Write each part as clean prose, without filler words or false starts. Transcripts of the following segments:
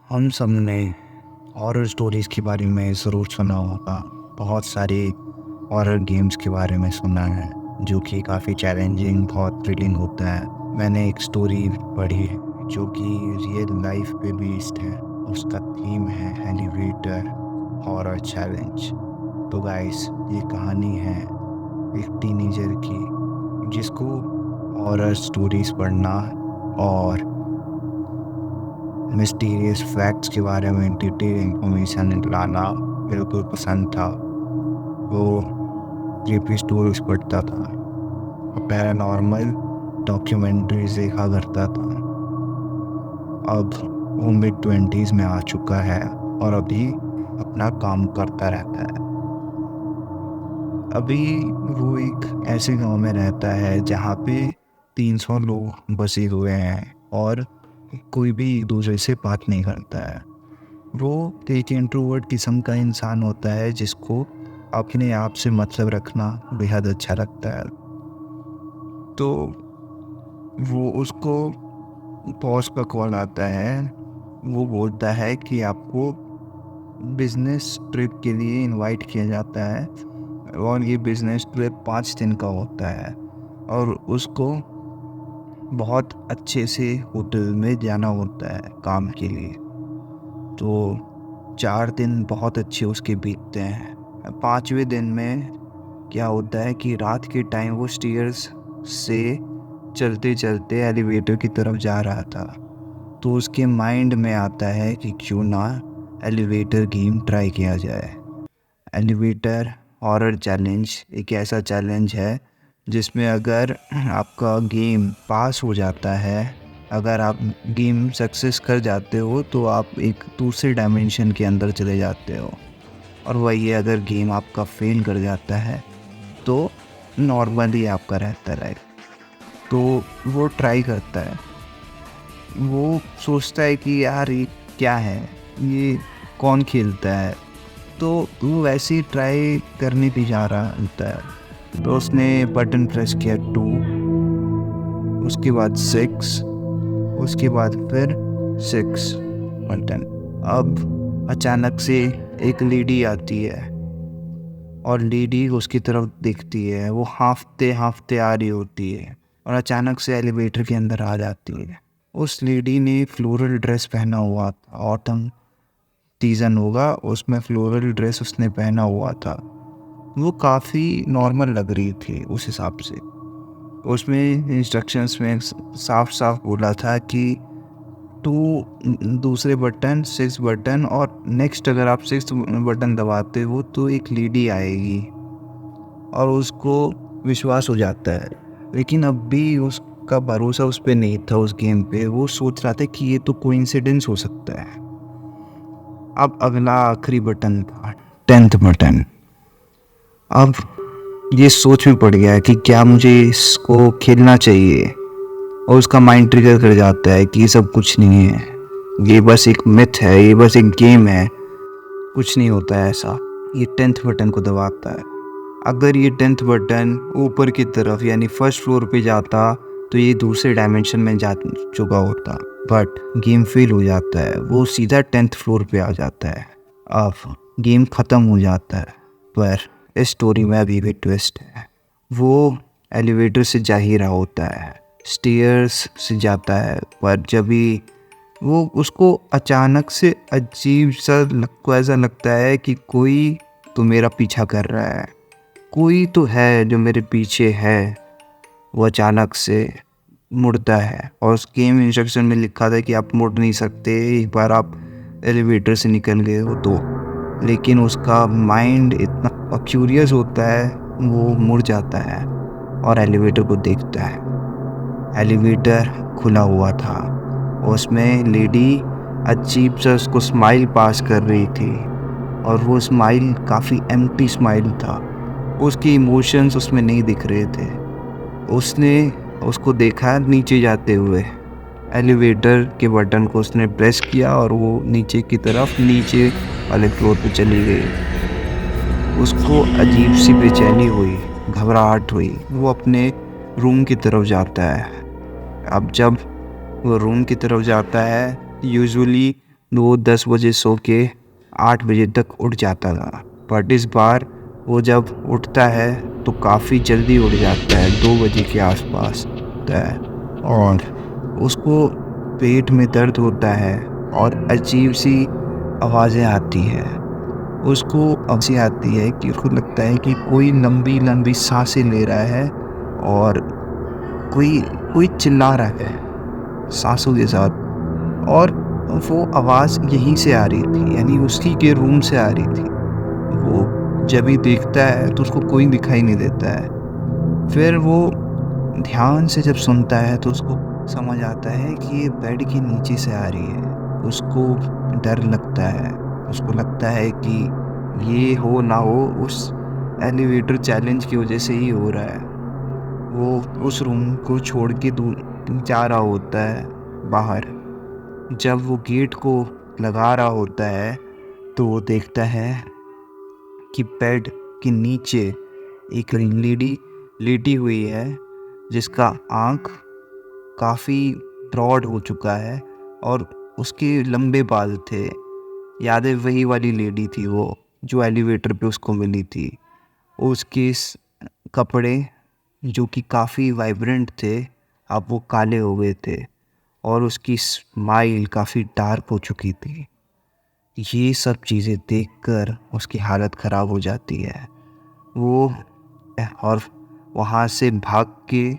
हम सब ने हॉरर स्टोरीज़ के बारे में ज़रूर सुना होगा। बहुत सारे हॉरर गेम्स के बारे में सुना है जो कि काफ़ी चैलेंजिंग, बहुत थ्रिलिंग होता है। मैंने एक स्टोरी पढ़ी है जो कि रियल लाइफ पे बेस्ड है। उसका थीम है एलिवेटर हॉरर चैलेंज। तो गाइस, ये कहानी है एक टीनेजर की जिसको हॉरर स्टोरीज़ पढ़ना और मिस्टीरियस फैक्ट्स के बारे में डिटेल इंफॉर्मेशन लाना बिल्कुल पसंद था। वो क्रीपी स्टोरीज पढ़ता था और पैरानॉर्मल डॉक्यूमेंट्रीज देखा करता था। अब वो मिड 20s में आ चुका है और अभी अपना काम करता रहता है। अभी वो एक ऐसे गांव में रहता है जहाँ पे 300 लोग बसे हुए हैं और कोई भी एक दूसरे से बात नहीं करता है। वो एक इंट्रोवर्ट किस्म का इंसान होता है जिसको अपने आप से मतलब रखना बेहद अच्छा लगता है। तो वो उसको बॉस का कॉल आता है। वो बोलता है कि आपको बिजनेस ट्रिप के लिए इनवाइट किया जाता है और ये बिजनेस ट्रिप 5 दिन का होता है और उसको बहुत अच्छे से होटल में जाना होता है काम के लिए। तो 4 दिन बहुत अच्छे उसके बीतते हैं। 5वें दिन में क्या होता है कि रात के टाइम वो स्टेयर्स से चलते चलते एलिवेटर की तरफ जा रहा था। तो उसके माइंड में आता है कि क्यों ना एलिवेटर गेम ट्राई किया जाए। एलिवेटर हॉरर चैलेंज एक ऐसा चैलेंज है जिसमें अगर आपका गेम पास हो जाता है, अगर आप गेम सक्सेस कर जाते हो तो आप एक दूसरे डायमेंशन के अंदर चले जाते हो। और वही अगर गेम आपका फेल कर जाता है तो नॉर्मली आपका रहता है लाइफ। तो वो ट्राई करता है। वो सोचता है कि यार ये क्या है, ये कौन खेलता है। तो वो वैसे ही ट्राई करने भी जा रहा होता है। तो उसने बटन प्रेस किया 2, उसके बाद 6, उसके बाद फिर 6 बटन। अब अचानक से एक लेडी आती है और लेडी उसकी तरफ देखती है। वो हांफते हांफते आ रही होती है और अचानक से एलिवेटर के अंदर आ जाती है। उस लेडी ने फ्लोरल ड्रेस पहना हुआ था। ऑटम सीजन होगा, उसमें फ्लोरल ड्रेस उसने पहना हुआ था। वो काफ़ी नॉर्मल लग रही थी उस हिसाब से। उसमें इंस्ट्रक्शंस में साफ साफ बोला था कि 2 दूसरे बटन, 6 बटन और नेक्स्ट अगर आप 6 बटन दबाते हो तो एक लेडी आएगी। और उसको विश्वास हो जाता है, लेकिन अब भी उसका भरोसा उस पर नहीं था, उस गेम पे। वो सोच रहा था कि ये तो कोइंसिडेंस हो सकता है। अब अगला आखिरी बटन था 10th बटन। अब ये सोच में पड़ गया है कि क्या मुझे इसको खेलना चाहिए। और उसका माइंड ट्रिगर कर जाता है कि ये सब कुछ नहीं है, ये बस एक मिथ है, ये बस एक गेम है, कुछ नहीं होता है ऐसा। ये 10th बटन को दबाता है। अगर ये 10th बटन ऊपर की तरफ यानी फर्स्ट फ्लोर पे जाता तो ये दूसरे डायमेंशन में जा चुका होता। बट गेम फेल हो जाता है, वो सीधा 10th फ्लोर पे आ जाता है। अब गेम ख़त्म हो जाता है। पर इस स्टोरी में अभी भी ट्विस्ट है। वो एलिवेटर से जा ही रहा होता है, स्टेयर्स से जाता है, पर जब भी वो उसको अचानक से अजीब सा को ऐसा लगता है कि कोई तो मेरा पीछा कर रहा है, कोई तो है जो मेरे पीछे है। वो अचानक से मुड़ता है और उस गेम इंस्ट्रक्शन में लिखा था कि आप मुड़ नहीं सकते एक बार आप एलिवेटर से निकल गए हो तो। लेकिन उसका माइंड इतना क्यूरियस होता है, वो मुड़ जाता है और एलिवेटर को देखता है। एलिवेटर खुला हुआ था, उसमें लेडी अजीब सा उसको स्माइल पास कर रही थी और वो स्माइल काफ़ी एम्प्टी स्माइल था। उसकी इमोशंस उसमें नहीं दिख रहे थे। उसने उसको देखा नीचे जाते हुए। एलिवेटर के बटन को उसने प्रेस किया और वो नीचे की तरफ नीचे वाले फ्लोर पे चली गई। उसको अजीब सी बेचैनी हुई, घबराहट हुई। वो अपने रूम की तरफ जाता है। अब जब वो रूम की तरफ जाता है, यूजुअली वो 10 बजे सो के 8 बजे तक उठ जाता था। बट इस बार वो जब उठता है तो काफ़ी जल्दी उठ जाता है, 2 बजे के आसपास उठता है और उसको पेट में दर्द होता है और अजीब सी आवाज़ें आती हैं। उसको ऐसी आती है कि उसको लगता है कि कोई लंबी लंबी सांसें ले रहा है और कोई कोई चिल्ला रहा है सांसों के साथ। और वो आवाज़ यहीं से आ रही थी, यानी उसी के रूम से आ रही थी। वो जब भी देखता है तो उसको कोई दिखाई नहीं देता है। फिर वो ध्यान से जब सुनता है तो उसको समझ आता है कि ये बेड के नीचे से आ रही है। उसको डर लगता है, उसको लगता है कि ये हो ना हो उस एलिवेटर चैलेंज की वजह से ही हो रहा है। वो उस रूम को छोड़ के दूर जा रहा होता है बाहर। जब वो गेट को लगा रहा होता है तो वो देखता है कि बेड के नीचे एक लेडी लेटी हुई है, जिसका आँख काफ़ी ब्रॉड हो चुका है और उसके लंबे बाल थे। याद है, वही वाली लेडी थी वो जो एलिवेटर पे उसको मिली थी। उसके कपड़े जो कि काफ़ी वाइब्रेंट थे, अब वो काले हो गए थे और उसकी स्माइल काफ़ी डार्क हो चुकी थी। ये सब चीज़ें देखकर उसकी हालत ख़राब हो जाती है। वो और वहाँ से भाग के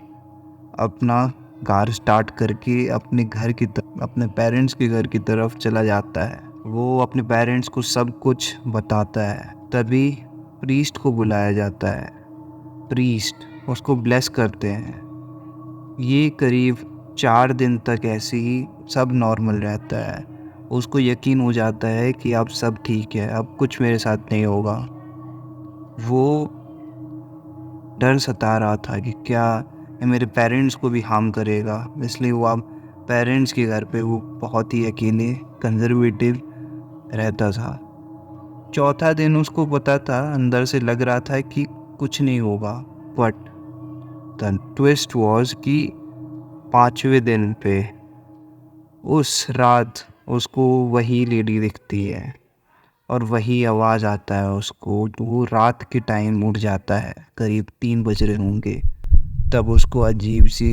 अपना कार स्टार्ट करके अपने पेरेंट्स के घर की तरफ चला जाता है। वो अपने पेरेंट्स को सब कुछ बताता है। तभी प्रीस्ट को बुलाया जाता है। प्रीस्ट उसको ब्लेस करते हैं। ये करीब 4 दिन तक ऐसे ही सब नॉर्मल रहता है। उसको यकीन हो जाता है कि अब सब ठीक है, अब कुछ मेरे साथ नहीं होगा। वो डर सता रहा था कि क्या ये मेरे पेरेंट्स को भी हार्म करेगा, इसलिए वो अब पेरेंट्स के घर पे वो बहुत ही अकेले कंजर्वेटिव रहता था। चौथा दिन उसको पता था, अंदर से लग रहा था कि कुछ नहीं होगा। बट द ट्विस्ट वॉज कि 5वें दिन पे उस रात उसको वही लेडी दिखती है और वही आवाज़ आता है उसको। तो वो रात के टाइम उठ जाता है, करीब 3 बज रहे होंगे। तब उसको अजीब सी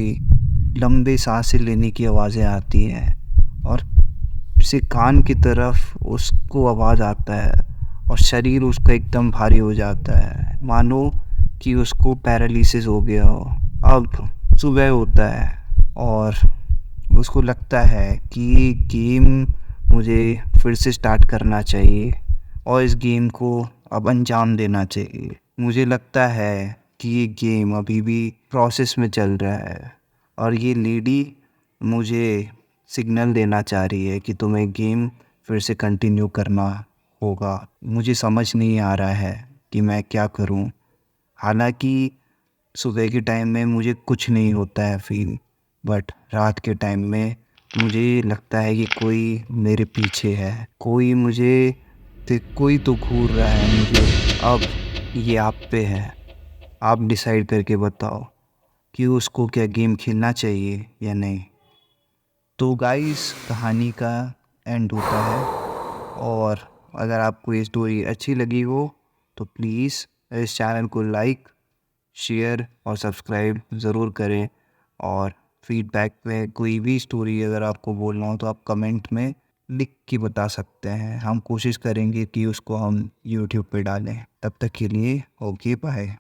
लंबे सांसें लेने की आवाज़ें आती हैं और से कान की तरफ उसको आवाज़ आता है और शरीर उसका एकदम भारी हो जाता है, मानो कि उसको पैरालिसिस हो गया हो। अब सुबह होता है और उसको लगता है कि ये गेम मुझे फिर से स्टार्ट करना चाहिए और इस गेम को अब अंजाम देना चाहिए। मुझे लगता है कि ये गेम अभी भी प्रोसेस में चल रहा है और ये लेडी मुझे सिग्नल देना चाह रही है कि तुम्हें गेम फिर से कंटिन्यू करना होगा। मुझे समझ नहीं आ रहा है कि मैं क्या करूं। हालांकि सुबह के टाइम में मुझे कुछ नहीं होता है फील, बट रात के टाइम में मुझे लगता है कि कोई मेरे पीछे है, कोई तो घूर रहा है मुझे। अब ये आप पे है, आप डिसाइड करके बताओ कि उसको क्या गेम खेलना चाहिए या नहीं। तो गाइस, कहानी का एंड होता है और अगर आपको ये स्टोरी अच्छी लगी हो तो प्लीज़ इस चैनल को लाइक, शेयर और सब्सक्राइब ज़रूर करें। और फीडबैक में कोई भी स्टोरी अगर आपको बोलना हो तो आप कमेंट में लिख के बता सकते हैं। हम कोशिश करेंगे कि उसको हम यूट्यूब पे डालें। तब तक के लिए ओके, बाय।